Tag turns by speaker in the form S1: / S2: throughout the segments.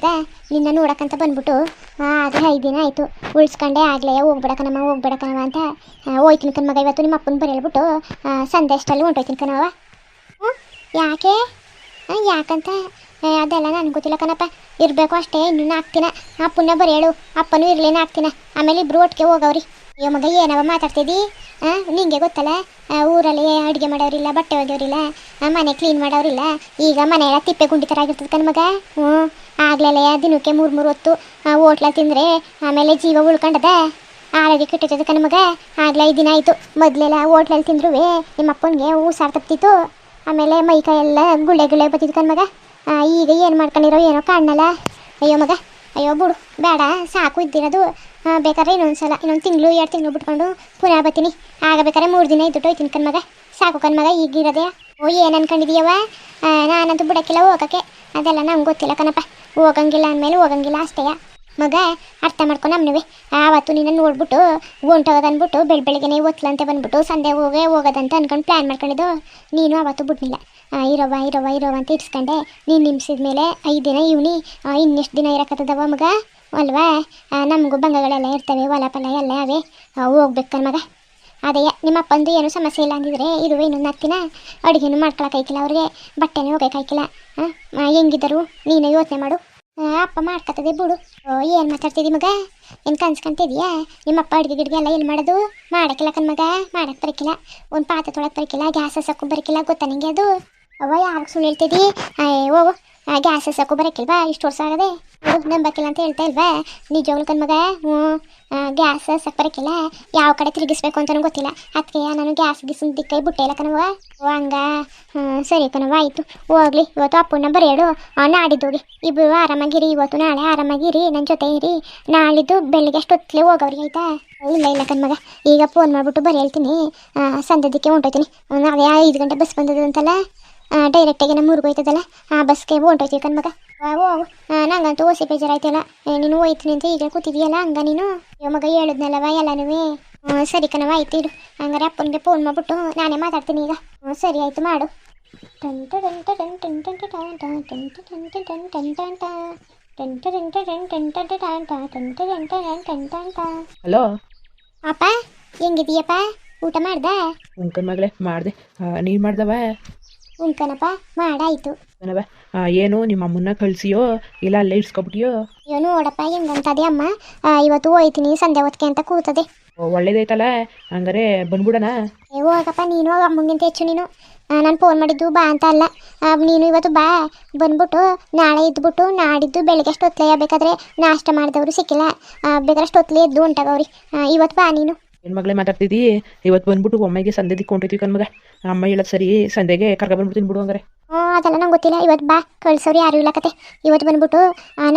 S1: ಇದ್ದ ನಿನ್ನ ನೋಡಕ್ಕಂತ ಬಂದ್ಬಿಟ್ಟು ಆದರೆ 5 ದಿನ ಆಯಿತು ಉಳಿಸ್ಕೊಂಡೆ ಆಗಲೇ ಹೋಗ್ಬೇಡಕನವ ಅಂತ ಹೋಯ್ತೀನಿ ಕಣ್ಮಗ. ಇವತ್ತು ನಿಮ್ಮ ಅಪ್ಪನ ಬರೆಯಲ್ಬಿಟ್ಟು ಸಂದೆ ಅಷ್ಟಲ್ಲಿ ಹೊಂಟೋಯ್ತೀನಿ ಕಣವ. ಯಾಕೆ ಯಾಕಂತ ಅದೆಲ್ಲ ನನಗೆ ಗೊತ್ತಿಲ್ಲ ಕಣಪ್ಪ. ಇರಬೇಕು ಅಷ್ಟೇ, ಇನ್ನೂ 4 ದಿನ ಅಪ್ಪನ ಬರೆಯಳು, ಅಪ್ಪನೂ ಇರಲಿ 4 ದಿನ, ಆಮೇಲೆ ಇಬ್ಬರು ಒಟ್ಟಿಗೆ ಹೋಗವ್ರಿ. ಅಯ್ಯೋ ಮಗ ಏನವ ಮಾತಾಡ್ತಿದ್ದಿ? ನಿಂಗೆ ಗೊತ್ತಲ್ಲ, ಊರಲ್ಲಿ ಅಡುಗೆ ಮಾಡೋರಿಲ್ಲ, ಬಟ್ಟೆ ಒಗೆಯೋರಿಲ್ಲ, ಮನೆ ಕ್ಲೀನ್ ಮಾಡೋರಿಲ್ಲ. ಈಗ ಮನೆಯೆಲ್ಲ ತಿಪ್ಪೆ ಗುಂಡಿ ಥರ ಆಗಿರ್ತದೆ ಕಣ್ಮಗ. ಆಗ್ಲೇ ದಿನಕ್ಕೆ 3 ಹೊತ್ತು ಹೋಟ್ಲ ತಿಂದರೆ ಆಮೇಲೆ ಜೀವ ಉಳ್ಕೊಂಡದ, ಆರೋಗ್ಯ ಕೆಟ್ಟಿರ್ತದೆ ಕಣ್ಮಗ. ಆಗ್ಲೇ 5 ದಿನ ಆಯಿತು. ಮೊದಲೆಲ್ಲ ಹೋಟ್ಲಲ್ಲಿ ತಿಂದ್ರೂ ನಿಮ್ಮ ಅಪ್ಪನಿಗೆ ಉಸಾರು ತಪ್ತಿತ್ತು, ಆಮೇಲೆ ಮೈಕೈ ಎಲ್ಲ ಗುಳ್ಳೆ ಬತ್ತಿದ್ದು ಕಣ್ಮಗ. ಈಗ ಏನು ಮಾಡ್ಕೊಂಡಿರೋ ಏನೋ ಕಾಣಲ್ಲ. ಅಯ್ಯೋ ಮಗ, ಅಯ್ಯೋ ಬಿಡು ಬೇಡ, ಸಾಕು ಇದ್ದಿರೋದು. ಬೇಕಾದ್ರೆ ಇನ್ನೊಂದು ತಿಂಗಳು 2 ತಿಂಗಳು ಬಿಟ್ಕೊಂಡು ಪುನಃ ಬರ್ತೀನಿ. ಆಗ ಬೇಕಾದ್ರೆ 3 ದಿನ ಇದ್ದು ಹೋಯ್ತೀನಿ ಕಣ್ಮಗ. ಸಾಕು ಕಣ್ಮಗ ಈಗಿರೋದೇ. ಏನು ಅನ್ಕೊಂಡಿದೀಯವ? ನಾನಂತೂ ಬಿಡೋಕ್ಕಿಲ್ಲ ಹೋಗೋಕ್ಕೆ, ಅದೆಲ್ಲ ನಂಗೆ ಗೊತ್ತಿಲ್ಲ ಕಣಪ್ಪ. ಹೋಗಂಗಿಲ್ಲ ಅಂದಮೇಲೆ ಹೋಗಂಗಿಲ್ಲ ಅಷ್ಟೇ ಮಗ. ಅರ್ಥ ಮಾಡ್ಕೊಂಡು ನಮ್ಮನವೇ ಆವತ್ತು ನಿನ್ನ ನೋಡ್ಬಿಟ್ಟು ಹೊಂಟೋಗೋದು ಅಂದ್ಬಿಟ್ಟು ಬೆಳಗ್ಗೆನೇ ಒತ್ಲಂತೆ ಬಂದ್ಬಿಟ್ಟು ಸಂದೆ ಹೋಗೋದಂತ ಅಂದ್ಕೊಂಡು ಪ್ಲ್ಯಾನ್ ಮಾಡ್ಕೊಂಡಿದ್ದು. ನೀನು ಆವತ್ತು ಬಿಡ್ನಿಲ್ಲ. ಇರವ ಅಂತ ಇಡ್ಸ್ಕೊಂಡೆ. ನೀನು ನಿಮ್ಸಿದ ಮೇಲೆ 5 ದಿನ ಇವನಿ ಇನ್ನೆಷ್ಟು ದಿನ ಇರೋಕ್ಕತ್ತದವ ಮಗ ಅಲ್ವಾ? ನಮಗೂ ಬಂಗಗಳೆಲ್ಲ ಇರ್ತವೆ, ಹೊಲ ಫಲ ಎಲ್ಲ ಅವೇ, ಹೋಗ್ಬೇಕು ಮಗ. ಅದೇ ನಿಮ್ಮ ಅಪ್ಪಂದು ಏನೂ ಸಮಸ್ಯೆ ಇಲ್ಲ ಅಂದಿದ್ರೆ ಇರುವೆ ಇನ್ನೊಂದು 4 ದಿನ ಅಡುಗೆನೂ ಮಾಡ್ಕೊಳಕ್ಕಾಯ್ಕಿಲ್ಲ ಅವ್ರಿಗೆ, ಬಟ್ಟೆನೂ ಹೋಗೋಕ್ಕಾಯ್ಕಿಲ್ಲ. ಹೆಂಗಿದ್ದರು ನೀನೇ ಯೋಚನೆ ಮಾಡು. ಅಪ್ಪ ಮಾಡ್ಕೊತದೆ ಬಿಡು. ಏನು ಮಾತಾಡ್ತಿದ್ದಿ ಮಗ? ಏನು ಕನ್ಸ್ಕೊಂತಿದ್ಯಾ? ನಿಮ್ಮಪ್ಪ ಅಡುಗೆ ಗಿಡ್ಗೆ ಎಲ್ಲ ಎಲ್ಲಿ ಮಾಡೋದು? ಮಾಡೋಕ್ಕಿಲ್ಲ ಕಣ್ಮಗ, ಮಾಡೋಕ್ಕೆ ಬರೋಕ್ಕಿಲ್ಲ. ಒಂದು ಪಾತ್ರೆ ತೊಳಕ್ಕೆ ಬರೋಕ್ಕಿಲ್ಲ, ಗ್ಯಾಸ್ ಹಸಕ್ಕೂ ಬರೋಕ್ಕಿಲ್ಲ. ಗೊತ್ತಾ ನಿಂಗೆ ಅದು? ಯಾರಿಗೆ ಸುಳ್ಳು ಹೇಳ್ತಿದ್ದಿ? ಓ ಗ್ಯಾಸ್ ಹಸಕ್ಕೂ ಬರೋಕ್ಕಿಲ್ವಾ? ಇಷ್ಟು ವರ್ಷ ಆಗದೆ ನಂಬಕ್ಕಿಲ್ಲ ಅಂತ ಹೇಳ್ತಾ ಇಲ್ವಾ? ನಿಜವಾಗ್ಲು ಕಣ್ಮಗ. ಗ್ಯಾಸ್ ಹಸಕ್ಕೆ ಬರೋಕ್ಕಿಲ್ಲ, ಯಾವ ಕಡೆ ತಿರುಗಿಸ್ಬೇಕು ಅಂತಲೂ ಗೊತ್ತಿಲ್ಲ. ಅದಕ್ಕೆ ನಾನು ಗ್ಯಾಸ್ ದಿಕ್ಕೈ ಬಿಟ್ಟೆ ಇಲ್ಲ ಕಣವ. ಹಂಗ ಸರಿ ಕಣವ, ಆಯಿತು ಹೋಗ್ಲಿ. ಇವತ್ತು ಅಪ್ಪನ ಬರೆಯಡು, ನಾಡಿದ್ದೋಗಿ ಇಬ್ಬರು ಆರಾಮಾಗಿರಿ. ಇವತ್ತು ನಾಳೆ ಆರಾಮಾಗಿರಿ, ನನ್ನ ಜೊತೆ ಇರಿ. ನಾಳಿದ್ದು ಬೆಳಿಗ್ಗೆ ಅಷ್ಟೊತ್ತಲೇ ಹೋಗವ್ರಿ ಆಯಿತಾ? ಇಲ್ಲ ಕಣ್ಮಗ, ಈಗ ಫೋನ್ ಮಾಡಿಬಿಟ್ಟು ಬರೆಯಲ್ತೀನಿ. ಸಂದದಕ್ಕೆ ಹೊಂಟೋಯ್ತೀನಿ. ನಾಳೆ 5 ಗಂಟೆ ಬಸ್ ಬಂದದ್ದು ಅಂತಲ್ಲ, ಡೈರೆಕ್ಟಾಗಿ ನಮ್ಮ ಊರಿಗೆ ಹೋಯ್ತದಲ್ಲ, ಆ ಬಸ್ಗೆ ಹೊಂಟೋಯ್ತೀವಿ ಕಣ್ಮಗ. ಹೋಗು, ನಂಗಂತೂ ಹೊಸಿ ಬೇಜಾರಾಯ್ತಲ್ಲ. ನೀನು ಹೋಯ್ತೀನಿ ಅಂತ ಈಗ ಕೂತಿದೀಯಲ್ಲ, ಹಂಗ ನೀನು ಮಗ ಹೇಳಿದ್ನಲ್ಲವ ಎಲ್ಲನೂ. ಸರಿ ಕಣವ, ಆಯ್ತು ಇಡು. ಹಂಗಾರೆ ಅಪ್ಪನಿಗೆ ಫೋನ್ ಮಾಡಿಬಿಟ್ಟು ನಾನೇ ಮಾತಾಡ್ತೀನಿ ಈಗ. ಸರಿ ಆಯಿತು ಮಾಡು.
S2: ಹಲೋ
S1: ಅಪ್ಪ, ಹೆಂಗಿದೀಯಪ್ಪ? ಊಟ ಮಾಡ್ದ?
S2: ಉಂಕನ್ ಮಗಳೇ ಮಾಡಿದೆ. ನೀನು ಮಾಡ್ದವ?
S1: ಉಂಕನಪ್ಪ ಮಾಡಾಯ್ತು.
S2: ಏನು ನಿಮ್ಮ ಅಮ್ಮನ್ನ ಕಳಿಸಿಯೋ ಇಲ್ಲ ಅಲ್ಲೇ ಇಡ್ಸ್ಕೊಬಿಟ್ಟಿಯೋ?
S1: ಅಯ್ಯೋ ನೋಡಪ್ಪ ಹೆಂಗಂತದೆ ಅಮ್ಮ. ಇವತ್ತು ಹೋಯ್ತೀನಿ ಸಂಧ್ಯಾ ಹೊತ್ತಿಗೆ ಅಂತ ಕೂತದೆ.
S2: ಒಳ್ಳೇದೈತಲ್ಲ, ಹಂಗಾರೆ ಬಂದ್ಬಿಡೋಣ.
S1: ಹೋಗಪ್ಪ ನೀನು, ಅಮ್ಮಂಗಿಂತ ಹೆಚ್ಚು ನೀನು. ನಾನು ಫೋನ್ ಮಾಡಿದ್ದು ಬಾ ಅಂತ ಅಲ್ಲ, ನೀನು ಇವತ್ತು ಬಾ. ಬಂದ್ಬಿಟ್ಟು ನಾಳೆ ಇದ್ಬಿಟ್ಟು ನಾಡಿದ್ದು ಬೆಳಗ್ಗೆ ಅಷ್ಟೊತ್ತಲೇ ಬೇಕಾದರೆ ನಾಷ್ಟ ಮಾಡಿದವರು ಸಿಕ್ಕಿಲ್ಲ, ಬೇಕಾದ್ರೆ ಅಷ್ಟೊತ್ತಲೇ ಎದ್ದು ಹೊಂಟಾಗವ್ರಿ. ಇವತ್ತು ಬಾ ನೀನು.
S2: ಏನು ಮಗಳೇ ಮಾತಾಡ್ತಿದ್ದಿ? ಇವತ್ತು ಬಂದ್ಬಿಟ್ಟು ಒಮ್ಮೆಗೆ ಸಂದೆ ದಿಕ್ಕೊಂಟೈತಿ ಕಣ್ಮಗ. ಅಮ್ಮ ಹೇಳೋದು ಸರಿ, ಸಂದೆಗೆ ಕರ್ಕೊಬಂದ್ಬಿಡ್ತೀನಿ ಬಿಡು ಹಂಗಾರೆ.
S1: ಅದೆಲ್ಲ ನಂಗೆ ಗೊತ್ತಿಲ್ಲ. ಇವತ್ತು ಬಾ, ಕಳ್ಸೋರು ಯಾರೂ ಇಲ್ಲ ಕತೆ. ಇವತ್ತು ಬಂದ್ಬಿಟ್ಟು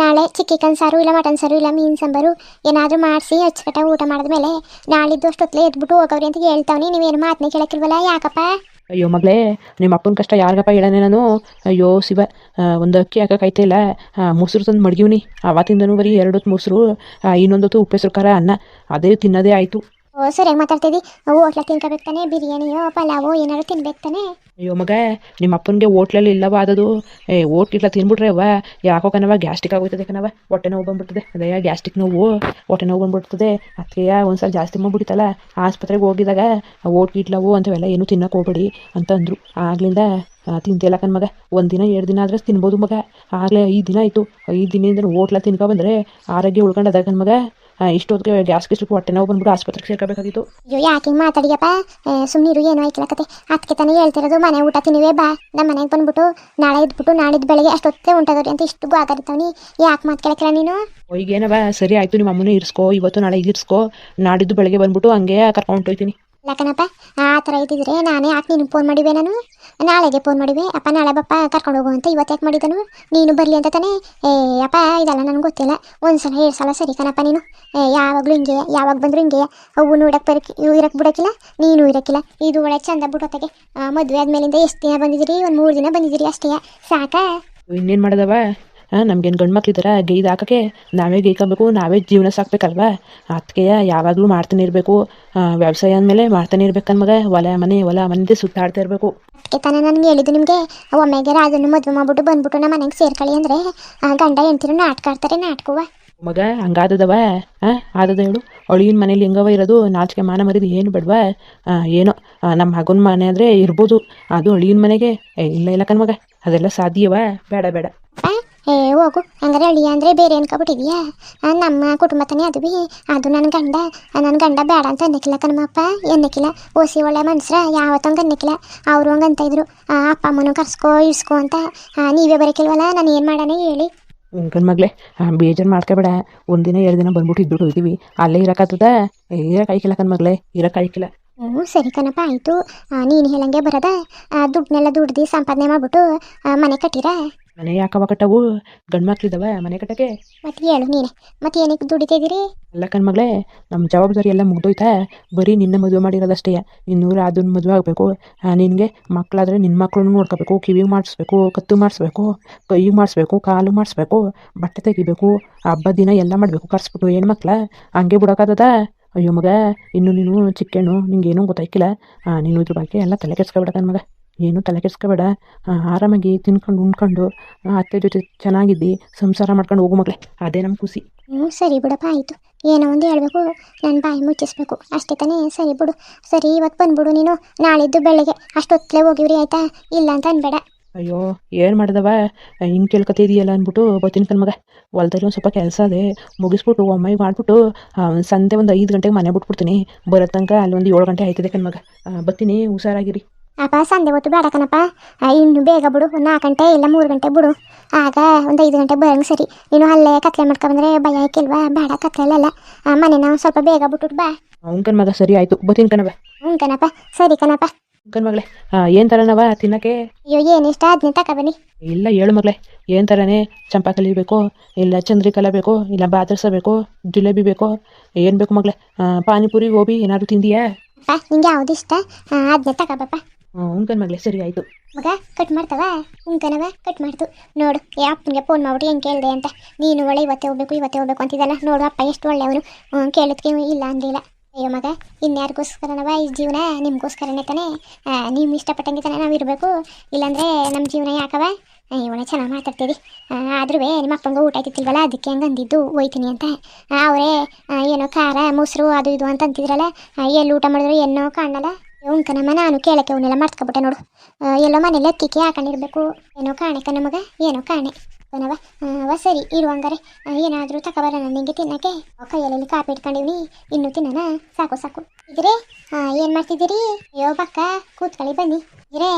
S1: ನಾಳೆ ಚಿಕನ್ ಸಾರು ಇಲ್ಲ ಮಟನ್ ಸಾರು ಇಲ್ಲ ಮೀನು ಸಾಂಬಾರು ಏನಾದರೂ ಮಾಡಿಸಿ ಅಚ್ಚುಕಟ್ಟಾಗಿ ಊಟ ಮಾಡಿದ್ಮೇಲೆ ನಾಳಿದ್ದು ಅಷ್ಟೊತ್ತಲೇ ಎದ್ಬಿಟ್ಟು ಹೋಗವ್ರಿ ಅಂತ ಹೇಳ್ತಾವನಿ. ನೀವೇನು ಮಾತನ್ನ ಕೇಳೋಕ್ಕಿಲ್ವಲ್ಲ, ಯಾಕಪ್ಪ?
S2: ಅಯ್ಯೋ ಮಗಳೇ, ನಿಮ್ಮ ಅಪ್ಪನ ಕಷ್ಟ ಯಾರಿಗಪ್ಪ ಹೇಳೋಣ ನಾನು? ಅಯ್ಯೋ ಶಿವ, ಒಂದು ಅಕ್ಕಿ ಹಾಕೋಕ್ಕಾಯ್ತಿಲ್ಲ. ಮೊಸರು ತಂದು ಮಡಗಿವ್ನಿ, ಅವತ್ತಿಂದನೂ ಬರೀ 2 ಹೊತ್ತು ಮೊಸರು, ಇನ್ನೊಂದು ಉಪ್ಪೆಸರು ಖಾರ ಅನ್ನ, ಅದೇ ತಿನ್ನೋದೇ ಆಯಿತು.
S1: ಸರಿಯಾಗಿ ಮಾತಾಡ್ತಿದ್ದಿ. ಹೋಟ್ಲ ತಿನ್ಕೋಬೇಕು ತಾನೆ, ಬಿರಿಯಾನಿಯೋ ಪಲಾವೋ ಏನಾದ್ರು ತಿನ್ಬೇಕು ತಾನೆ.
S2: ಅಯ್ಯೋ ಮಗ, ನಿಮ್ಮ ಅಪ್ಪನಿಗೆ ಹೋಟ್ಲಲ್ಲಿ ಇಲ್ಲವ ಅದದು. ಹೋಟ್ಲಿಲ್ಲ ತಿನ್ಬಿಟ್ರೆ ಅವ್ವ ಯಾಕೋ ಕಣವ ಗ್ಯಾಸ್ಟಿಕ್ ಆಗೋಯ್ತದೆ ಕಣವ, ಹೊಟ್ಟೆ ನೋವು ಬಂದ್ಬಿಡ್ತದೆ. ಅದೇ ಗ್ಯಾಸ್ಟಿಕ್ ನೋವು, ಹೊಟ್ಟೆ ನೋವು ಬಂದ್ಬಿಡ್ತದೆ. ಅದಕ್ಕೆ ಒಂದ್ಸಲ ಜಾಸ್ತಿ ಮಾಡ್ಬಿಟ್ಟಿತ್ತಲ್ಲ, ಆಸ್ಪತ್ರೆಗೆ ಹೋಗಿದಾಗ ಹೋಟ್ಲಿಟ್ಲವು ಅಂಥವೆಲ್ಲ ಏನೂ ತಿನ್ನಕ್ಕೆ ಹೋಗ್ಬೇಡಿ ಅಂತ ಅಂದರು. ಆಗ್ಲಿಂದ ತಿಂತಿಲ್ಲ ಕಣ್ಮಗ. 1 ದಿನ 2 ದಿನ ಆದರೆ ತಿನ್ಬೋದು ಮಗ. ಆಗಲೇ 5 ದಿನ ಆಯಿತು. 5 ದಿನದಿಂದ ಹೋಟ್ಲ ತಿನ್ಕೊಬಂದರೆ ಆರೋಗ್ಯ ಉಳ್ಕೊಂಡದ ಕಣ್ಮಗ. ಇಷ್ಟೊತ್ತಿಗೆ ಗ್ಯಾಸ್ ಹೊಟ್ಟೆ ನೋವು ಬಂದ್ಬಿಟ್ಟು ಆಸ್ಪತ್ರೆಗೆ ಸೇರ್ಕೋಬೇಕಾಗಿತ್ತು.
S1: ಅಯ್ಯೋ ಯಾಕೆ ಹಿಂಗೆ ಮಾತಾಡಿಯಪ್ಪ? ಸುಮ್ಮನಿರು, ಏನೂ ಆಯ್ತಿಲ್ಲ ಕತೆ. ಅದಕ್ಕೆ ತಾನೇ ಹೇಳ್ತಿರೋದು ಮನೆ ಊಟ ತಿನ್ನುವೇ ಬಾ. ನಮ್ಮ ಮನೆಗೆ ಬಂದ್ಬಿಟ್ಟು ನಾಳೆ ಇದ್ಬಿಟ್ಟು ನಾಳಿದ್ದು ಬೆಳಗ್ಗೆ ಅಷ್ಟೊತ್ತೇ ಉಂಟಾದವ್ರಿ ಅಂತ ಇಷ್ಟು ಗಾಗರಿತಾವನಿ. ಯಾಕೆ ಮಾತು ಕೇಳಕ್ಕಿಲ್ಲ ನೀನು?
S2: ಈಗೇನವ ಸರಿ ಆಯಿತು, ನಿಮ್ಮ ಅಮ್ಮನೇ ಇರಿಸ್ಕೋ, ಇವತ್ತು ನಾಳೆ ಇರಿಸ್ಕೋ, ನಾಡಿದ್ದು ಬೆಳಗ್ಗೆ ಬಂದ್ಬಿಟ್ಟು ಹಂಗೆ ಕರ್ಕೊಂಡು ಹೊಂಟೋಯ್ತೀನಿ.
S1: ಯಾಕನಪ್ಪ ಆ ಥರ ಇದ್ದಿದ್ರೆ ನಾನೇ ಯಾಕೆ ನೀನು ಫೋನ್ ಮಾಡಿವೆ? ನಾನು ನಾಳೆಗೆ ಫೋನ್ ಮಾಡಿವೆ, ಅಪ್ಪ ನಾಳೆ ಬಪ್ಪ ಕರ್ಕೊಂಡು ಹೋಗು ಅಂತ. ಇವತ್ತು ಯಾಕೆ ಮಾಡಿದನು? ನೀನು ಬರಲಿ ಅಂತ ತಾನೇ. ಅಪ್ಪ ಇದೆಲ್ಲ ನನಗೆ ಗೊತ್ತಿಲ್ಲ. 1 ಸಲ 2 ಸಲ ಸರಿ ಕಣಪ್ಪ ನೀನು. ಯಾವಾಗಲೂ ಹಿಂಗೆ, ಯಾವಾಗ ಬಂದರೂ ಹಿಂಗೆ. ಅವು ನೋಡಕ್ಕೆ ಇರಕ್ಕೆ ಬಿಡೋಕ್ಕಿಲ್ಲ, ನೀನು ಇರೋಕ್ಕಿಲ್ಲ. ಇದು ಒಳ್ಳೆ ಚಂದ ಬಿಡೋತ್ತಾಗೆ. ಮದುವೆ ಆದಮೇಲಿಂದ ಎಷ್ಟು ದಿನ ಬಂದಿದ್ದೀರಿ? ಒಂದು 3 ದಿನ ಬಂದಿದ್ದೀರಿ ಅಷ್ಟೇ, ಸಾಕಾ?
S2: ಇನ್ನೇನು ಮಾಡೋದವ? ನಮ್ಗೇನು ಗಂಡು ಮಕ್ಳಿದಾರ ಗೈದು ಹಾಕೋಕ್ಕೆ ನಾವೇ ಗೈಕೊಬೇಕು, ನಾವೇ ಜೀವನ ಸಾಕ್ಬೇಕಲ್ವಾ. ಅದಕ್ಕೆ ಯಾವಾಗಲೂ ಮಾಡ್ತಾನೆ ಇರಬೇಕು. ವ್ಯವಸಾಯ ಅಂದಮೇಲೆ ಮಾಡ್ತಾನೆ ಇರ್ಬೇಕನ್ ಮಗ. ಹೊಲ ಮನೆದೇ ಸುತ್ತಾಡ್ತಾ ಇರಬೇಕು.
S1: ಅದಕ್ಕೆ ತಾನೇ ನನಗೆ ಹೇಳಿದ್ದು ನಿಮಗೆ, ಒಮ್ಮೆಗೆ ರಾಜನ್ನು ಮದುವೆ ಮಾಡ್ಬಿಟ್ಟು ಬಂದ್ಬಿಟ್ಟು ನಮ್ಮ ಮನೆಗೆ ಸೇರ್ಕೊಳ್ಳಿ ಅಂದರೆ ಗಂಡ ಹೆಂಡ್ತಿರು ನಾಟಕ ಆಡ್ತಾರೆ. ನಾಟಕವ
S2: ಮಗ ಹಂಗಾದದವ ಆದದ ಹೇಳು. ಅಳಿಯನ ಮನೇಲಿ ಹೆಂಗವ ಇರೋದು, ನಾಚಿಕೆ ಮಾನ ಮರಿದು ಏನು ಬೇಡವಾ. ಏನೋ ನಮ್ಮ ಮಗನ ಮನೆ ಅಂದರೆ ಇರ್ಬೋದು, ಅದು ಅಳಿಯನ ಮನೆಗೆ ಇಲ್ಲ ಕಣ್ಮಗ, ಅದೆಲ್ಲ ಸಾಧ್ಯವವ. ಬೇಡ ಬೇಡ.
S1: ಹೋಗು, ಹಂಗಾರೆ ಅಳಿಯ ಅಂದರೆ ಬೇರೆ ಅನ್ಕೊಬಿಟ್ಟಿದ್ಯಾ? ನಮ್ಮ ಕುಟುಂಬ ತಾನೇ ಅದು ಬಿ. ಅದು ನನ್ನ ಗಂಡ ಬೇಡ ಅಂತ ಅನ್ನಕ್ಕಿಲ್ಲ ಕಣಮ್ಮಪ್ಪ, ಎನ್ನಕ್ಕಿಲ್ಲ. ಓಸಿ ಒಳ್ಳೆ ಮನ್ಸ್ರ ಯಾವತ್ತಂಗೆ ಅನ್ನಕ್ಕಿಲ್ಲ. ಅವರು ಹಂಗೆ ಅಂತ ಇದ್ರು, ಅಪ್ಪ ಅಮ್ಮನೂ ಕರ್ಸ್ಕೊ ಇಡ್ಸ್ಕೊ ಅಂತ. ನೀವೇ ಬರೋಕ್ಕಿಲ್ವಲ್ಲ, ನಾನು ಏನು ಮಾಡೋಣ ಹೇಳಿ.
S2: ಮಗಳೇ ಬೇಜಾರು ಮಾಡ್ಕೋಬೇಡ. ಒಂದಿನ 2 ದಿನ ಬಂದ್ಬಿಟ್ಟು ಇದ್ಬಿಟ್ಟು ಹೋಗ್ತೀವಿ. ಅಲ್ಲೇ ಇರೋಕ್ಕಾಗ್ತದ? ಇರೋಕ್ಕಾಯ್ಕಿಲ್ಲ ಕಣ್ಮಗಳೇ, ಇರೋಕ್ಕಾಯ್ಕಿಲ್ಲ.
S1: ಸರಿ ಕಣಪ್ಪ, ಆಯಿತು. ನೀನು ಹೇಳಂಗೆ ಬರೋದ? ದುಡ್ಡನ್ನೆಲ್ಲ ದುಡ್ದು ಸಂಪಾದನೆ ಮಾಡ್ಬಿಟ್ಟು ಮನೆ ಕಟ್ಟಿರ?
S2: ಮನೆ ಯಾಕವ ಕಟ್ಟವು? ಗಂಡು ಮಕ್ಳಿದಾವ ಮನೆ ಕಟ್ಟಕ್ಕೆ?
S1: ಮತ್ತೆ ಹೇಳು ನೀನೆ, ಮತ್ತೆ ಏನಕ್ಕೆ ದುಡಿತಿದ್ದೀರಿ?
S2: ಅಲ್ಲ ಕಣ್ಮಗಳೇ, ನಮ್ಮ ಜವಾಬ್ದಾರಿ ಎಲ್ಲ ಮುಗ್ದೋಯ್ತಾ? ಬರೀ ನಿನ್ನ ಮದುವೆ ಮಾಡಿರೋದಷ್ಟೇ. ಇನ್ನೂರು ಅದನ್ನ ಮದುವೆ ಆಗಬೇಕು. ನಿನಗೆ ಮಕ್ಕಳಾದರೆ ನಿನ್ನ ಮಕ್ಕಳನ್ನು ನೋಡ್ಕೋಬೇಕು, ಕಿವಿಗೆ ಮಾಡಿಸ್ಬೇಕು, ಕತ್ತು ಮಾಡಿಸ್ಬೇಕು, ಕೈಗೆ ಮಾಡಿಸ್ಬೇಕು, ಕಾಲು ಮಾಡಿಸ್ಬೇಕು, ಬಟ್ಟೆ ತೆಗಿಬೇಕು, ಹಬ್ಬದ ದಿನ ಎಲ್ಲ ಮಾಡಬೇಕು ಕರ್ಸ್ಬಿಟ್ಟು. ಹೆಣ್ಮಕ್ಳ ಹಂಗೆ ಬಿಡೋಕ್ಕಾಗದ? ಅಯ್ಯೋ ಮಗ, ಇನ್ನು ನೀನು ಚಿಕ್ಕಣ್ಣು, ನಿಂಗೇನೂ ಗೊತ್ತಾಯ್ಕಿಲ್ಲ. ನೀನು ಇದ್ರ ಬಗ್ಗೆ ಎಲ್ಲ ತಲೆ ಕೆಡ್ಸ್ಕೊಬೇಡ ಕಣ್ಮಗ, ಏನೂ ತಲೆ ಕೆಡ್ಸ್ಕೊಬೇಡ. ಆರಾಮಾಗಿ ತಿನ್ಕೊಂಡು ಉಣ್ಕೊಂಡು ಅತ್ತೆ ಜೊತೆ ಚೆನ್ನಾಗಿದ್ದು ಸಂಸಾರ ಮಾಡ್ಕೊಂಡು ಹೋಗು ಮಗಳೇ, ಅದೇ ನಮ್ಮ ಖುಷಿ.
S1: ಸರಿ ಬಿಡಪ್ಪ, ಆಯಿತು. ಏನೋ ಒಂದು ಹೇಳಬೇಕು, ನನ್ನ ಬಾಯಿ ಮುಚ್ಚಿಸ್ಬೇಕು ಅಷ್ಟೇ ತಾನೇ. ಸರಿ ಬಿಡು, ಸರಿ ಇವತ್ತು ಬಂದ್ಬಿಡು ನೀನು. ನಾಳಿದ್ದು ಬೆಳಗ್ಗೆ ಅಷ್ಟೊತ್ತಲೇ ಹೋಗಿವ್ರಿ, ಆಯಿತಾ? ಇಲ್ಲ ಅಂತ ಅನ್ಬೇಡ.
S2: ಅಯ್ಯೋ ಏನು ಮಾಡಿದವ, ಹಿಂಗೆ ಕೇಳ್ಕೊತ ಇದೆಯಲ್ಲ ಅಂದ್ಬಿಟ್ಟು ಬರ್ತೀನಿ ಕಣ್ಮಗ. ಹೊಲ್ದಲ್ಲಿ ಒಂದು ಸ್ವಲ್ಪ ಕೆಲಸ ಅದೇ ಮುಗಿಸ್ಬಿಟ್ಟು ಒಮ್ಮೆಗೆ ಮಾಡಿಬಿಟ್ಟು ಸಂಜೆ ಒಂದು 5 ಗಂಟೆಗೆ ಮನೆ ಬಿಟ್ಬಿಡ್ತೀನಿ. ಬರೋ ತನಕ ಅಲ್ಲೊಂದು 7 ಗಂಟೆ ಆಯ್ತದೆ ಕಣ್ಮಗ. ಬರ್ತೀನಿ, ಹುಷಾರಾಗಿರಿ.
S1: ಅಪ್ಪ ಸಂಜೆ ಹೊತ್ತು ಬೇಡ ಕಣಪ್ಪ, ಇನ್ನು ಬೇಗ ಬಿಡು. ಒಂದು 4 ಗಂಟೆ ಇಲ್ಲ 3 ಗಂಟೆ ಬಿಡು. ಆಗ ಒಂದು 5 ಗಂಟೆ ಬರಂಗೆ ಸರಿ. ನೀನು ಅಲ್ಲೇ ಕತ್ಲೆ ಮಾಡ್ಕೊಂಡ್ರೆ ಭಯ ಆಯ್ಕಿಲ್ವಾ? ಬೇಡ, ಕತ್ಲೆಲ್ಲ ಮನೆನ ಸ್ವಲ್ಪ ಬೇಗ ಬಿಟ್ಬಿಟ್ಟು ಬಾ.
S2: ಅವ್ನು ಕಣ್ಮಗ, ಸರಿ ಆಯಿತು, ಬರ್ತೀನಿ ಕಣವ.
S1: ಕಣಪ್ಪ, ಸರಿ ಕಣಪ್ಪ.
S2: ಕಣ್ಮಗಳೇ, ಏನು ಥರನವ ತಿನ್ನಕ್ಕೆ?
S1: ಅಯ್ಯೋ ಏನಿಷ್ಟ ಅದನ್ನೇ ತಗೊಬನ್ನಿ.
S2: ಇಲ್ಲ ಹೇಳು ಮಗಳೇ, ಏನು ಥರನೇ? ಚಂಪಾಕಲಿ ಬೇಕೋ, ಇಲ್ಲ ಚಂದ್ರಿಕಲ ಬೇಕೋ, ಇಲ್ಲ ಬಾದರ್ಸ ಬೇಕೋ, ಜಿಲೇಬಿ ಬೇಕೋ, ಏನು ಬೇಕು ಮಗಳೇ? ಪಾನಿಪುರಿ ಗೋಬಿ ಏನಾದ್ರು ತಿಂದಿಯಾ?
S1: ಅಪ್ಪ ನಿಂಗೆ ಯಾವ್ದು ಇಷ್ಟ ಅದನ್ನೇ ತಗೋಬಪ್ಪ.
S2: ಮಗಳೇ, ಸರಿ ಆಯಿತು.
S1: ಮಗ ಕಟ್ ಮಾಡ್ತವ? ಕಣವ ಕಟ್ ಮಾಡ್ತು. ನೋಡು, ಅಪ್ಪನಿಗೆ ಫೋನ್ ಮಾಡ್ಬಿಟ್ಟು ಹೆಂಗೆ ಕೇಳಿದೆ ಅಂತ. ನೀನು ಒಳ್ಳೆ ಇವತ್ತೇ ಹೋಗ್ಬೇಕು ಅಂತಿದ್ದಲ್ಲ. ನೋಡು ಅಪ್ಪ ಎಷ್ಟು ಒಳ್ಳೆಯವನು, ಕೇಳೋದಕ್ಕೆ ಇಲ್ಲ ಅಂದಿಲ್ಲ. ಅಯ್ಯೋ ಮಗ, ಇನ್ಯಾರಿಗೋಸ್ಕರನವ ಈ ಜೀವನ? ನಿಮಗೋಸ್ಕರನೇ ತಾನೇ. ನೀವು ಇಷ್ಟಪಟ್ಟಂಗೆ ತಾನೇ ನಾವು ಇರಬೇಕು, ಇಲ್ಲಾಂದರೆ ನಮ್ಮ ಜೀವನ ಯಾಕವ? ಇವನೇ ಚೆನ್ನಾಗಿ ಮಾತಾಡ್ತೀರಿ. ಆದ್ರೂ ನಿಮ್ಮ ಅಪ್ಪಂಗೆ ಊಟ ಆಯ್ತಿಲ್ವಲ್ಲ, ಅದಕ್ಕೆ ಹಂಗೆ ಅಂದಿದ್ದು ಹೋಯ್ತೀನಿ ಅಂತ. ಅವರೇ ಏನೋ ಖಾರ ಮೊಸರು ಅದು ಇದು ಅಂತ ಅಂತಿದ್ರಲ್ಲ, ಎಲ್ಲಿ ಊಟ ಮಾಡಿದ್ರು ಏನೋ ಕಾಣಲ್ಲ. ಕಣಮ್ಮ, ನಾನು ಕೇಳಕ್ಕೆ ಅವನ್ನೆಲ್ಲ ಮರ್ತ್ಕೊಬಿಟ್ಟೆ ನೋಡು. ಎಲ್ಲೋ ಮನೇಲಿ ಅಕ್ಕಿಕ್ಕೆ ಹಾಕೊಂಡಿರ್ಬೇಕು. ಏನೋ ಕಾಣೆ ಕಣಮಗ, ಏನೋ ಕಾಣೆ ಕಣವ. ಸರಿ ಇರುವಂಗಾರೆ, ಏನಾದರೂ ತಗೊಬರೋಣ ನಿಂಗೆ ತಿನ್ನಕ್ಕೆ? ಕೈಯಲ್ಲಿ ಕಾಪಿ ಇಟ್ಕೊಂಡಿವ್ನಿ, ಇನ್ನೂ ತಿನ್ನೋಣ? ಸಾಕು ಇದ್ರೆ ಏನು ಮಾಡ್ತಿದ್ದೀರಿ? ಅಯ್ಯೋ ಬಕ್ಕ ಕೂತ್ಕೊಳ್ಳಿ, ಬನ್ನಿ. ಇದ್ರೆ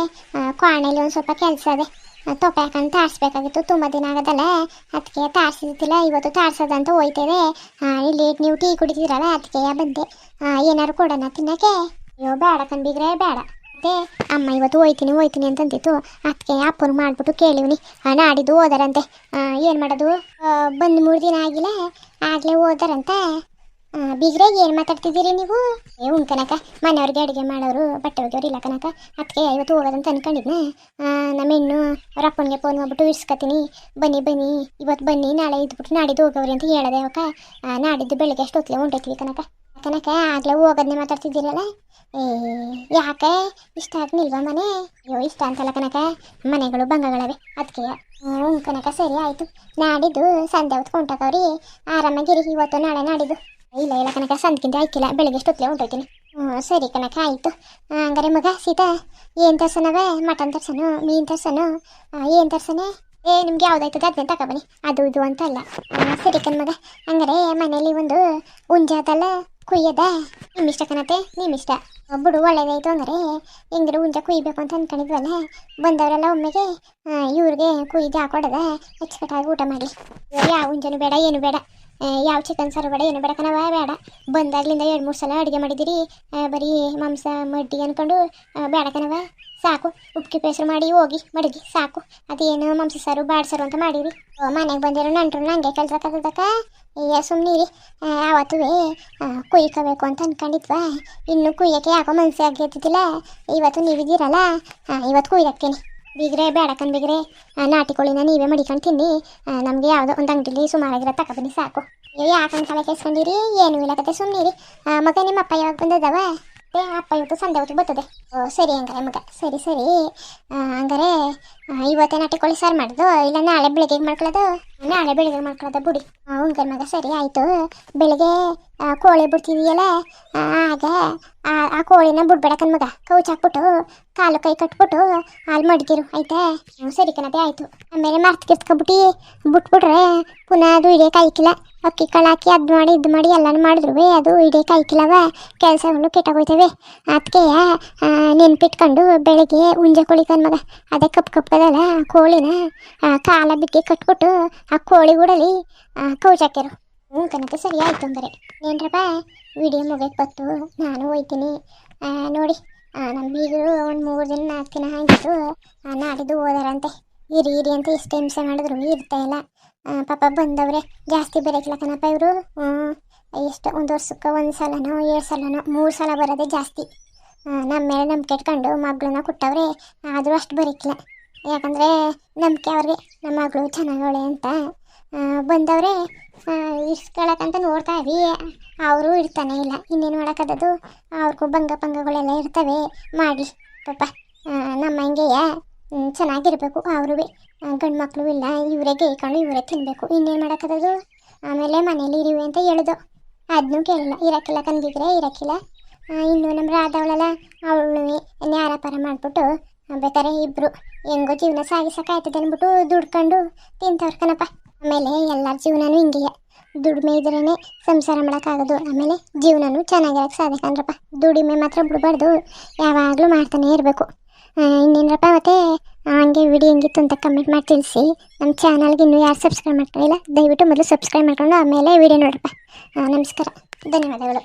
S1: ಕ್ವಾಣೆಯಲ್ಲಿ ಒಂದು ಸ್ವಲ್ಪ ಕೆಲಸ ಅದೇ, ತೊಪ್ಪೆ ಹಾಕೊಂಡು ತಾರಿಸ್ಬೇಕಾಗಿತ್ತು. ತುಂಬ ದಿನ ಆಗೋದಲ್ಲ, ಅದಕ್ಕೆ ತಾರಿಸಿದ್ದಿಲ್ಲ. ಇವತ್ತು ತಾರ್ಸೋದಂತ ಹೋಯ್ತೇವೆ. ಇಲ್ಲಿ ನೀವು ಟೀ ಕುಡಿತಿದ್ರಲ್ಲ, ಅದಕ್ಕೆ ಬಂದೆ. ಏನಾದ್ರು ಕೊಡೋಣ ತಿನ್ನಕ್ಕೆ? ಅಯ್ಯೋ ಬೇಡ ಕಣ್ಬಿಗ್ರೆ, ಬೇಡ. ಮತ್ತೆ ಅಮ್ಮ ಇವತ್ತು ಹೋಯ್ತೀನಿ ಅಂತಂತಿತ್ತು. ಅದಕ್ಕೆ ಅಪ್ಪನ ಮಾಡಿಬಿಟ್ಟು ಕೇಳಿವ್ನಿ. ನಾಡಿದ್ದು ಹೋದಾರಂತೆ. ಏನು ಮಾಡೋದು, ಬಂದು 3 ದಿನ ಆಗಿಲ್ಲ, ಆಗಲೇ ಹೋದಾರಂತೆ. ಬೀಗ್ರೆ ಏನು ಮಾತಾಡ್ತಿದ್ದೀರಿ ನೀವು? ಕನಕ, ಮನೆಯವ್ರಿಗೆ ಅಡುಗೆ ಮಾಡೋರು, ಬಟ್ಟೆ ಒಗೆಯೋರು ಇಲ್ಲ ಕನಕ. ಅದಕ್ಕೆ ಇವತ್ತು ಹೋಗೋದಂತ ಅನ್ಕೊಂಡಿದ್ನ. ನಮ್ಮ ಹೆಣ್ಣು ಅವ್ರ ಅಪ್ಪನಿಗೆ ಫೋನ್ ಮಾಡ್ಬಿಟ್ಟು ಇಡ್ಸ್ಕೊತೀನಿ, ಬನ್ನಿ ಇವತ್ತು ಬನ್ನಿ, ನಾಳೆ ಇದ್ಬಿಟ್ಟು ನಾಡಿದ್ದು ಹೋಗೋವ್ರಿ ಅಂತ ಹೇಳದೆ. ಅವಕ್ಕ ನಾಡಿದ್ದು ಬೆಳಗ್ಗೆ ಅಷ್ಟೊತ್ತಲೇ ಹೊಂಟೈತೀವಿ ಕನಕ. ಆಗಲೇ ಹೋಗೋದನ್ನೇ ಮಾತಾಡ್ತಿದ್ದೀರಲ್ಲ. ಯಾಕೆ ಇಷ್ಟ ಆಗ್ನಿಲ್ವಾ ಮನೆ? ಅಯ್ಯೋ ಇಷ್ಟ ಅಂತಲ್ಲ ಕನಕ, ಮನೆಗಳು ಬಂಗಗಳವೆ ಅದಕ್ಕೆ. ಕನಕ, ಸರಿ ಆಯಿತು. ನಾಡಿದ್ದು ಸಂಜೆ ಹೊತ್ತು ಹೊಂಟಕವ್ರಿ, ಆರಾಮಾಗಿರಿ. ಇವತ್ತು ನಾಳೆ ನಾಡಿದ್ದು ಇಲ್ಲ ಕನಕ, ಸಂದ್ಕಿಂತ ಆಯ್ಕಿಲ್ಲ, ಬೆಳಿಗ್ಗೆ ಎಷ್ಟೊತ್ತಲೇ ಹೊಂಟೋಯ್ತೀನಿ. ಸರಿ ಕನಕ, ಆಯಿತು. ಹಂಗಾರೆ ಮಗ ಸೀತಾ, ಏನು ತರ್ಸನವೇ? ಮಟನ್ ತರ್ಸನು, ಮೀನು ತರ್ಸನು, ಏನು ತರ್ಸನೆ? ನಿಮ್ಗೆ ಯಾವ್ದಾಯ್ತದೆ ಅದನ್ನೇ ತಗೊಬನ್ನಿ, ಅದು ಇದು ಅಂತ ಅಲ್ಲ. ಸರಿ ಕಣ್ಮಗ, ಹಂಗಾರೆ ಮನೇಲಿ ಒಂದು ಹುಂಜಾದಲ್ಲ ಕುಯ್ಯದ? ನಿಮ್ಮಿಷ್ಟ ಕಣತೆ, ನಿಮ್ಮಿಷ್ಟ ಬಿಡು. ಒಳ್ಳೇದಾಯ್ತು. ಹಂಗಾರೆ ಹೆಂಗಿರು ಹುಂಜ ಕುಯ್ಬೇಕು ಅಂತ ಅಂದ್ಕೊಂಡಿದ್ವಲ್ಲ, ಬಂದವರೆಲ್ಲ ಒಮ್ಮೆಗೆ ಇವ್ರಿಗೆ ಕುಯ್ದು ಹಾಕೊಡದ, ಅಚ್ಚುಕಟ್ಟಾಗಿ ಊಟ ಮಾಡಲಿ. ಯಾವ ಹುಂಜನು ಬೇಡ, ಏನು ಬೇಡ, ಯಾವ ಚಿಕನ್ ಸಾರು ಬೇಡ, ಏನು ಬೇಡ ಕಣವ, ಬೇಡ. ಬಂದಾಗ್ಲಿಂದ 2-3 ಸಲ ಅಡುಗೆ ಮಾಡಿದ್ದೀರಿ, ಬರೀ ಮಾಂಸ ಮಡ್ಡಿ ಅಂದ್ಕೊಂಡು ಬೇಡ ಕಣವ. ಸಾಕು, ಉಪ್ಪಿಗೆ ಪೇಸ್ರು ಮಾಡಿ ಹೋಗಿ ಮಡಗಿ ಸಾಕು. ಅದೇನು ಮಾಂಸ ಸಾರು ಬಾಡ್ಸಾರು ಅಂತ ಮಾಡಿರಿ. ಮನೆಗೆ ಬಂದಿರೋ ನಂಟ್ರು ನಂಗೆ ಕೆಲ್ಸಕ್ಕಾಗದಕ್ಕ. ಸುಮ್ಮನಿರಿ. ಆವತ್ತುವೇ ಕುಯ್ಕೋಬೇಕು ಅಂತ ಅಂದ್ಕೊಂಡಿದ್ವಾ, ಇನ್ನು ಕುಯ್ಯೋಕ್ಕೆ ಯಾಕೋ ಮನಸ್ಸೇ ಆಗಿರ್ತಿದ್ದಿಲ್ಲ. ಇವತ್ತು ನೀವಿದ್ದೀರಲ್ಲ, ಇವತ್ತು ಕುಯ್ದಾಕ್ತೀನಿ. ಬಿಗ್ರೆ ಬೇಡಕನ್ ಬಿಗ್ರೆ ನಾಟಿ ಕೋಳಿನ ನೀವೇ ಮಡಿಕೊಂಡು ತಿನ್ನಿ. ನಮಗೆ ಯಾವುದೋ ಒಂದು ಅಂಗಡಿಲಿ ಸುಮಾರಾಗಿರೋ ತಗೊಬನ್ನಿ ಸಾಕು. ಯಾಕಂತ ತಲೆ ಕೆಸ್ಕೊಂಡಿರಿ, ಏನು ಇಲ್ಲ ಕತೆ ಸುಮ್ಮನಿರಿ. ಮಗ ನಿಮ್ಮ ಅಪ್ಪ ಯಾವಾಗ ಬಂದದವ? ಅಪ್ಪ ಇವತ್ತು ಸಂಜೆ ಹೊತ್ತು ಬರ್ತದೆ. ಓ ಸರಿ ಹಂಗಾರೆ ಮಗ, ಸರಿ ಸರಿ. ಹಂಗಾರೆ ಇವತ್ತೇ ನಾಟಿ ಕೋಳಿ ಸಾರು ಮಾಡಿದ್ದು, ಇಲ್ಲ ನಾಳೆ ಬೆಳಿಗ್ಗೆ ಮಾಡ್ಕೊಳ್ಳೋದು? ನಾಳೆ ಬೆಳಿಗ್ಗೆ ಮಾಡ್ಕೊಳ್ಳೋದು ಬಿಡಿ. ಹಂಗಾರೆ ಮಗ ಸರಿ ಆಯಿತು. ಬೆಳಿಗ್ಗೆ ಕೋಳಿ ಬಿಡ್ತಿದೆಯಲ್ಲ, ಆಗ ಆ ಕೋಳಿನ ಬಿಡ್ಬೇಡಕನ್ ಮಗ, ಕೌಚ್ ಹಾಕ್ಬಿಟ್ಟು ಕಾಲು ಕೈ ಕಟ್ಬಿಟ್ಟು ಅಲ್ಲಿ ಮಡ್ಗಿರು ಆಯ್ತಾ? ಸರಿ ಕಣತೆ ಆಯಿತು. ಆಮೇಲೆ ಮರ್ತು ಕಿರ್ಸ್ಕೊಬಿಟ್ಟು ಬಿಟ್ಬಿಟ್ರೆ ಪುನಃ ಅದು ಇಡೇ ಕಾಯ್ಕಿಲ್ಲ. ಅಕ್ಕಿ ಕಾಳು ಹಾಕಿ ಅದು ಮಾಡಿ ಇದು ಮಾಡಿ ಎಲ್ಲನೂ ಮಾಡಿದ್ರು ಅದು ಇಡೇ ಕಾಯ್ಕಿಲ್ಲವ, ಕೆಲಸಗಳು ಕೆಟ್ಟೋಗ್ತವೆ. ಅದಕ್ಕೆ ನೆನ್ಪಿಟ್ಕೊಂಡು ಬೆಳಗ್ಗೆ ಹುಂಜೆ ಕೋಳಿ ಕನ್ ಮಗ, ಅದೇ ಕಪ್ಪದಲ್ಲ ಕೋಳಿನ ಕಾಲ ಬಿಕ್ಕಿ ಕಟ್ಬಿಟ್ಟು ಆ ಕೋಳಿ ಗೂಡಲಿ ಕೌಚಾಕಿರು. ಕನಕ ಸರಿ ಆಯಿತು. ಹಂಗಾರೆ ಏನ್ರಪ್ಪ ವಿಡಿಯೋ ಮುಗಿಯಕ್ಕೆ ಬತ್ತು, ನಾನು ಹೋಯ್ತೀನಿ. ನೋಡಿ ನಮ್ಮ ಬೀಗರು ಒಂದು 3 ದಿನ 4 ದಿನ ಆಗಿತ್ತು, ನಾಡಿದ್ದು ಹೋದಾರಂತೆ. ಇರಿ ಇರಿ ಅಂತ ಎಷ್ಟು ಹಿಂಸೆ ಮಾಡಿದ್ರು ಇರ್ತಾ ಇಲ್ಲ. ಪಾಪ ಬಂದವ್ರೆ, ಜಾಸ್ತಿ ಬರೋಕ್ಕಿಲ್ಲ ಕಣಪ್ಪ ಇವರು. ಎಷ್ಟು ಒಂದು ವರ್ಷಕ್ಕೆ 1 ಸಲನೋ 2 ಸಲನೋ 3 ಸಲ ಬರೋದೇ ಜಾಸ್ತಿ. ನಮ್ಮ ಮೇಲೆ ನಂಬಿಕೆ ಇಟ್ಕೊಂಡು ಮಗಳನ್ನ ಕೊಟ್ಟವ್ರೆ, ಆದರೂ ಅಷ್ಟು ಬರೋಕ್ಕಿಲ್ಲ. ಯಾಕಂದರೆ ನಂಬಿಕೆ ಅವ್ರಿಗೆ ನಮ್ಮ ಮಗಳು ಚೆನ್ನಾಗವಳೆ ಅಂತ ಬಂದವ್ರೆ. ಇಸ್ಕೊಳಕ್ಕಂತ ನೋಡ್ತಾ ಇವಿ, ಅವರು ಇರ್ತಾನೆ ಇಲ್ಲ. ಇನ್ನೇನು ಮಾಡೋಕ್ಕದ್ದು, ಅವ್ರಿಗೂ ಭಂಗಗಳೆಲ್ಲ ಇರ್ತವೆ. ಮಾಡಿ ಪಾಪ ನಮ್ಮ ಹಂಗೆಯ ಚೆನ್ನಾಗಿರ್ಬೇಕು. ಅವರು ಗಂಡು ಮಕ್ಕಳು ಇಲ್ಲ, ಇವರೇ ಗೇಯ್ಕೊಂಡು ಇವರೇ ತಿನ್ನಬೇಕು. ಇನ್ನೇನು ಮಾಡೋಕ್ಕದ್ದು? ಆಮೇಲೆ ಮನೇಲಿ ಇರಿವೆ ಅಂತ ಹೇಳಿದು, ಅದನ್ನೂ ಕೇಳಿಲ್ಲ. ಇರೋಕ್ಕಿಲ್ಲ ಕಂದಿದ್ರೆ ಇರೋಕ್ಕಿಲ್ಲ. ಇನ್ನು ನಮ್ಮ ರಾಧವಳಲ್ಲ, ಅವಳು ನ್ಯಾರಪಾರ ಮಾಡಿಬಿಟ್ಟು ಬೇಕಾರೆ ಇಬ್ಬರು ಹೆಂಗೋ ಜೀವನ ಸಾಗಿಸೋಕ್ಕಾಯ್ತದೆ ಅಂದ್ಬಿಟ್ಟು ದುಡ್ಕೊಂಡು ತಿಂತವ್ರು ಕಣಪ್ಪ. ಆಮೇಲೆ ಎಲ್ಲರ ಜೀವನನೂ ಹಿಂಗೆಯೇ, ದುಡಿಮೆ ಇದ್ರೇ ಸಂಸಾರ ಮಾಡೋಕ್ಕಾಗೋದು. ಆಮೇಲೆ ಜೀವನನೂ ಚೆನ್ನಾಗಿರೋಕ್ಕೆ ಸಾಧ್ಯ ಕಣ್ರಪ್ಪ. ದುಡಿಮೆ ಮಾತ್ರ ಬಿಡಬಾರ್ದು, ಯಾವಾಗಲೂ ಮಾಡ್ತಾನೆ ಇರಬೇಕು. ಇನ್ನೇನಪ್ಪ ಮತ್ತೆ ಹಂಗೆ ವಿಡಿಯೋ ಹೆಂಗಿತ್ತು ಅಂತ ಕಮೆಂಟ್ ಮಾಡಿ ತಿಳಿಸಿ. ನಮ್ಮ ಚಾನಲ್ಗೆ ಇನ್ನೂ ಯಾರು ಸಬ್ಸ್ಕ್ರೈಬ್ ಮಾಡ್ಕೊಂಡಿಲ್ಲ, ದಯವಿಟ್ಟು ಮೊದಲು ಸಬ್ಸ್ಕ್ರೈಬ್ ಮಾಡ್ಕೊಂಡು ಆಮೇಲೆ ವಿಡಿಯೋ ನೋಡ್ರಪ್ಪ. ನಮಸ್ಕಾರ, ಧನ್ಯವಾದಗಳು.